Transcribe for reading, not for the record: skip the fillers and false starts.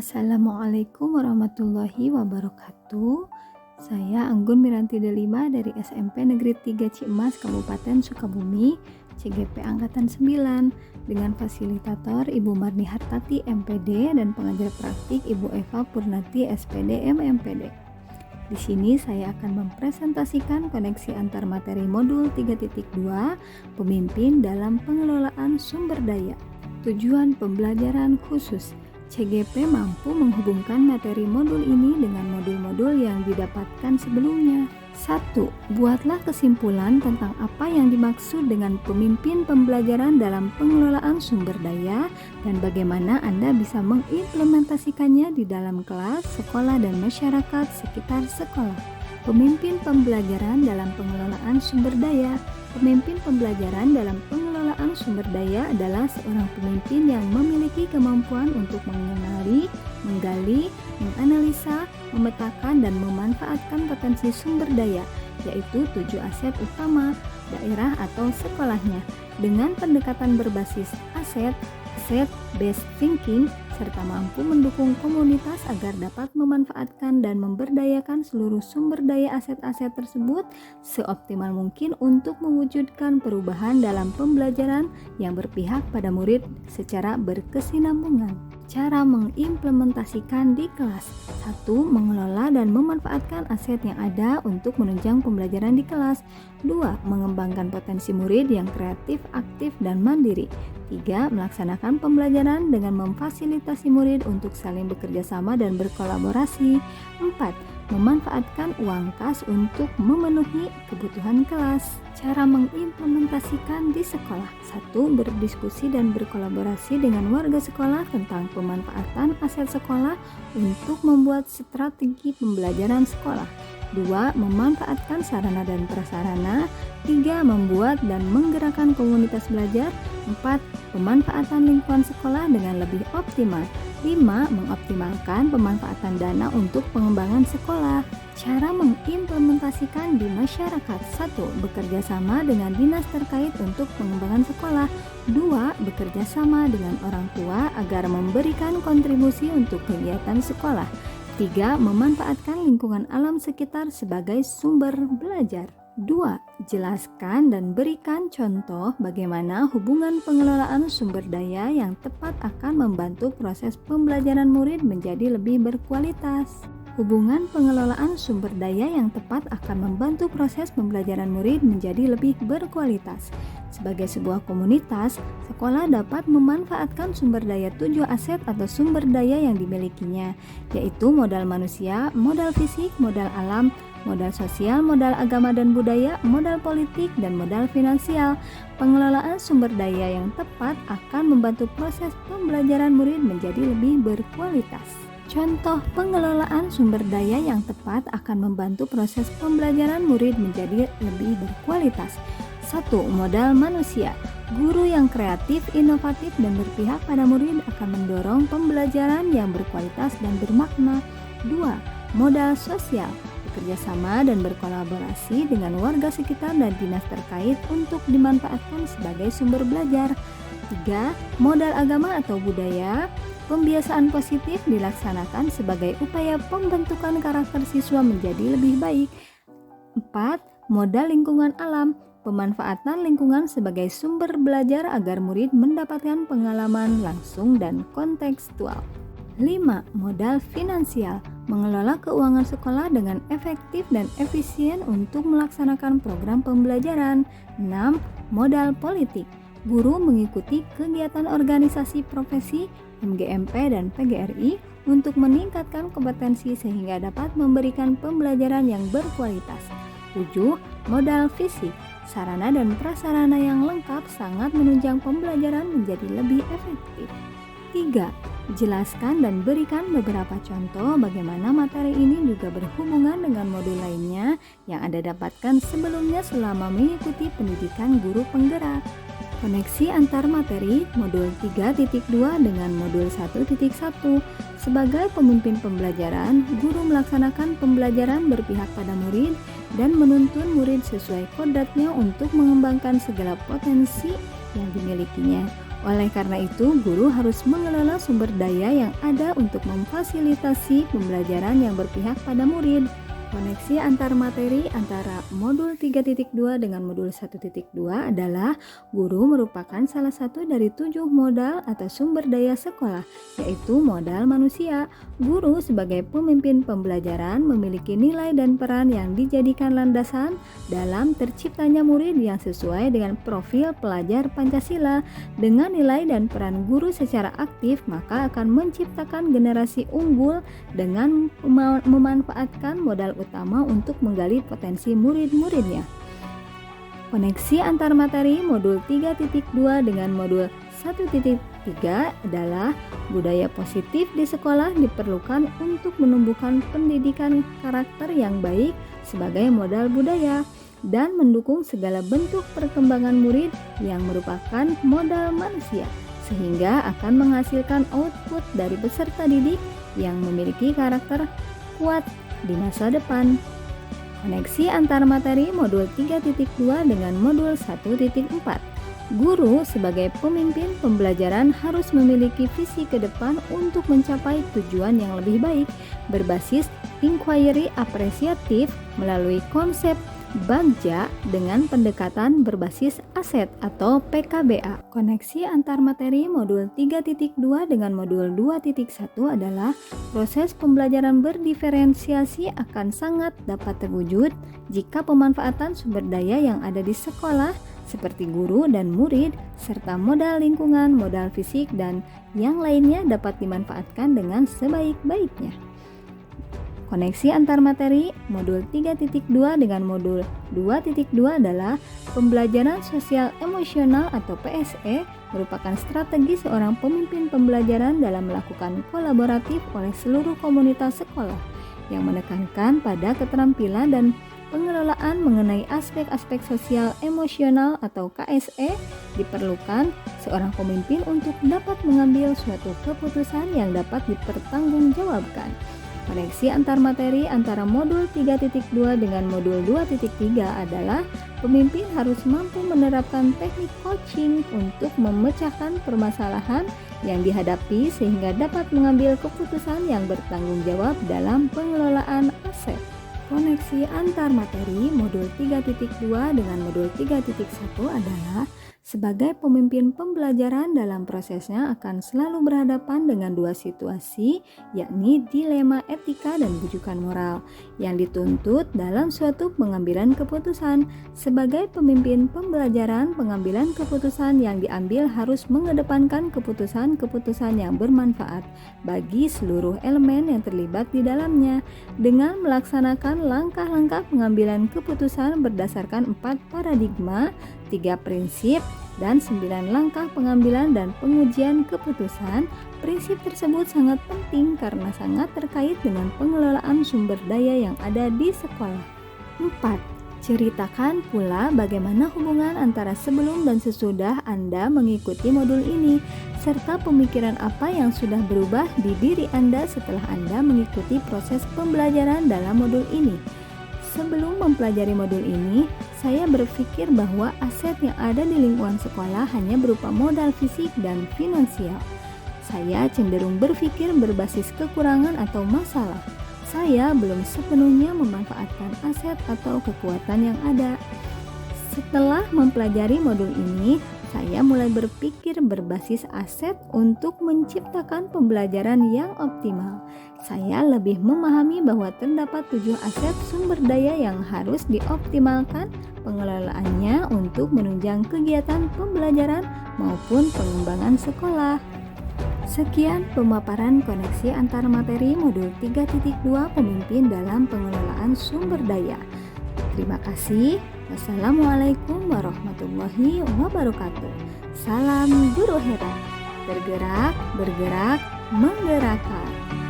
Assalamualaikum warahmatullahi wabarakatuh. Saya Anggun Miranti Delima dari SMP Negeri 3 Cimas, Kabupaten Sukabumi, CGP Angkatan 9, dengan fasilitator Ibu Marni Hartati MPD dan pengajar praktik Ibu Eva Purnati SPD MMPD. Di sini saya akan mempresentasikan koneksi antar materi modul 3.2 Pemimpin dalam Pengelolaan Sumber Daya. Tujuan pembelajaran khusus. CGP mampu menghubungkan materi modul ini dengan modul-modul yang didapatkan sebelumnya. 1. Buatlah kesimpulan tentang apa yang dimaksud dengan pemimpin pembelajaran dalam pengelolaan sumber daya dan bagaimana Anda bisa mengimplementasikannya di dalam kelas, sekolah, dan masyarakat sekitar sekolah. Pemimpin pembelajaran dalam pengelolaan sumber daya. Pemimpin pembelajaran dalam pengelolaan sumber daya adalah seorang pemimpin yang memiliki kemampuan untuk mengenali, menggali, menganalisa, memetakan, dan memanfaatkan potensi sumber daya, yaitu 7 aset utama daerah atau sekolahnya, dengan pendekatan berbasis asset-based thinking, serta mampu mendukung komunitas agar dapat memanfaatkan dan memberdayakan seluruh sumber daya aset-aset tersebut seoptimal mungkin untuk mewujudkan perubahan dalam pembelajaran yang berpihak pada murid secara berkesinambungan. Cara mengimplementasikan di kelas. 1. Mengelola dan memanfaatkan aset yang ada untuk menunjang pembelajaran di kelas. 2. Mengembangkan potensi murid yang kreatif, aktif, dan mandiri. 3. Melaksanakan pembelajaran dengan memfasilitasi murid untuk saling bekerja sama dan berkolaborasi. 4. Memanfaatkan uang kas untuk memenuhi kebutuhan kelas. Cara mengimplementasikan di sekolah. 1. Berdiskusi dan berkolaborasi dengan warga sekolah tentang pemanfaatan aset sekolah untuk membuat strategi pembelajaran sekolah. 2. Memanfaatkan sarana dan prasarana. 3. Membuat dan menggerakkan komunitas belajar. 4. Pemanfaatan lingkungan sekolah dengan lebih optimal. 5. Mengoptimalkan pemanfaatan dana untuk pengembangan sekolah. Cara mengimplementasikan di masyarakat. 1. Bekerja sama dengan dinas terkait untuk pengembangan sekolah. 2. Bekerja sama dengan orang tua agar memberikan kontribusi untuk kegiatan sekolah. 3. Memanfaatkan lingkungan alam sekitar sebagai sumber belajar. 2. Jelaskan dan berikan contoh bagaimana hubungan pengelolaan sumber daya yang tepat akan membantu proses pembelajaran murid menjadi lebih berkualitas. Hubungan pengelolaan sumber daya yang tepat akan membantu proses pembelajaran murid menjadi lebih berkualitas. Sebagai sebuah komunitas, sekolah dapat memanfaatkan sumber daya 7 aset atau sumber daya yang dimilikinya, yaitu modal manusia, modal fisik, modal alam, modal sosial, modal agama dan budaya, modal politik, dan modal finansial. Pengelolaan sumber daya yang tepat akan membantu proses pembelajaran murid menjadi lebih berkualitas. Contoh pengelolaan sumber daya yang tepat akan membantu proses pembelajaran murid menjadi lebih berkualitas. 1. Modal manusia. Guru yang kreatif, inovatif, dan berpihak pada murid akan mendorong pembelajaran yang berkualitas dan bermakna. 2. Modal sosial. Bekerja sama dan berkolaborasi dengan warga sekitar dan dinas terkait untuk dimanfaatkan sebagai sumber belajar. 3. Modal agama atau budaya. Pembiasaan positif dilaksanakan sebagai upaya pembentukan karakter siswa menjadi lebih baik. 4. Modal lingkungan alam. Pemanfaatan lingkungan sebagai sumber belajar agar murid mendapatkan pengalaman langsung dan kontekstual. 5. Modal finansial. Mengelola keuangan sekolah dengan efektif dan efisien untuk melaksanakan program pembelajaran. 6. Modal politik. Guru mengikuti kegiatan organisasi profesi, MGMP, dan PGRI untuk meningkatkan kompetensi sehingga dapat memberikan pembelajaran yang berkualitas. 7. Modal fisik. Sarana dan prasarana yang lengkap sangat menunjang pembelajaran menjadi lebih efektif. 3. Jelaskan dan berikan beberapa contoh bagaimana materi ini juga berhubungan dengan modul lainnya yang Anda dapatkan sebelumnya selama mengikuti pendidikan guru penggerak. Koneksi antar materi modul 3.2 dengan modul 1.1. Sebagai pemimpin pembelajaran, guru melaksanakan pembelajaran berpihak pada murid dan menuntun murid sesuai kodratnya untuk mengembangkan segala potensi yang dimilikinya. Oleh karena itu, guru harus mengelola sumber daya yang ada untuk memfasilitasi pembelajaran yang berpihak pada murid. Koneksi antar materi antara modul 3.2 dengan modul 1.2 adalah guru merupakan salah satu dari 7 modal atau sumber daya sekolah, yaitu modal manusia. Guru sebagai pemimpin pembelajaran memiliki nilai dan peran yang dijadikan landasan dalam terciptanya murid yang sesuai dengan profil pelajar Pancasila. Dengan nilai dan peran guru secara aktif, maka akan menciptakan generasi unggul dengan memanfaatkan modal utama untuk menggali potensi murid-muridnya. Koneksi antar materi modul 3.2 dengan modul 1.3 adalah budaya positif di sekolah diperlukan untuk menumbuhkan pendidikan karakter yang baik sebagai modal budaya dan mendukung segala bentuk perkembangan murid yang merupakan modal manusia, sehingga akan menghasilkan output dari peserta didik yang memiliki karakter kuat di masa depan. Koneksi antar materi modul 3.2 dengan modul 1.4. Guru sebagai pemimpin pembelajaran harus memiliki visi ke depan untuk mencapai tujuan yang lebih baik, berbasis inquiry apresiatif melalui konsep Bagja dengan pendekatan berbasis aset atau PKBA. Koneksi antar materi modul 3.2 dengan modul 2.1 adalah proses pembelajaran berdiferensiasi akan sangat dapat terwujud jika pemanfaatan sumber daya yang ada di sekolah seperti guru dan murid serta modal lingkungan, modal fisik dan yang lainnya dapat dimanfaatkan dengan sebaik-baiknya. Koneksi antar materi modul 3.2 dengan modul 2.2 adalah pembelajaran sosial emosional atau PSE merupakan strategi seorang pemimpin pembelajaran dalam melakukan kolaboratif oleh seluruh komunitas sekolah yang menekankan pada keterampilan dan pengelolaan mengenai aspek-aspek sosial emosional atau KSE. Diperlukan seorang pemimpin untuk dapat mengambil suatu keputusan yang dapat dipertanggungjawabkan. Koneksi antar materi antara modul 3.2 dengan modul 2.3 adalah pemimpin harus mampu menerapkan teknik coaching untuk memecahkan permasalahan yang dihadapi sehingga dapat mengambil keputusan yang bertanggung jawab dalam pengelolaan aset. Koneksi antar materi modul 3.2 dengan modul 3.1 adalah sebagai pemimpin pembelajaran dalam prosesnya akan selalu berhadapan dengan dua situasi, yakni dilema etika dan bujukan moral yang dituntut dalam suatu pengambilan keputusan. Sebagai pemimpin pembelajaran, pengambilan keputusan yang diambil harus mengedepankan keputusan-keputusan yang bermanfaat bagi seluruh elemen yang terlibat di dalamnya dengan melaksanakan langkah-langkah pengambilan keputusan berdasarkan 4 paradigma, 3 prinsip, dan 9 langkah pengambilan dan pengujian keputusan. Prinsip tersebut sangat penting karena sangat terkait dengan pengelolaan sumber daya yang ada di sekolah. 4. Ceritakan pula bagaimana hubungan antara sebelum dan sesudah Anda mengikuti modul ini, serta pemikiran apa yang sudah berubah di diri Anda setelah Anda mengikuti proses pembelajaran dalam modul ini. Sebelum mempelajari modul ini, saya berpikir bahwa aset yang ada di lingkungan sekolah hanya berupa modal fisik dan finansial. Saya cenderung berpikir berbasis kekurangan atau masalah. Saya belum sepenuhnya memanfaatkan aset atau kekuatan yang ada. Setelah mempelajari modul ini, saya mulai berpikir berbasis aset untuk menciptakan pembelajaran yang optimal. Saya lebih memahami bahwa terdapat 7 aset sumber daya yang harus dioptimalkan pengelolaannya untuk menunjang kegiatan pembelajaran maupun pengembangan sekolah. Sekian pemaparan koneksi antar materi modul 3.2 pemimpin dalam pengelolaan sumber daya. Terima kasih. Wassalamualaikum warahmatullahi wabarakatuh. Salam Guru Hera. Bergerak, bergerak, menggerakkan.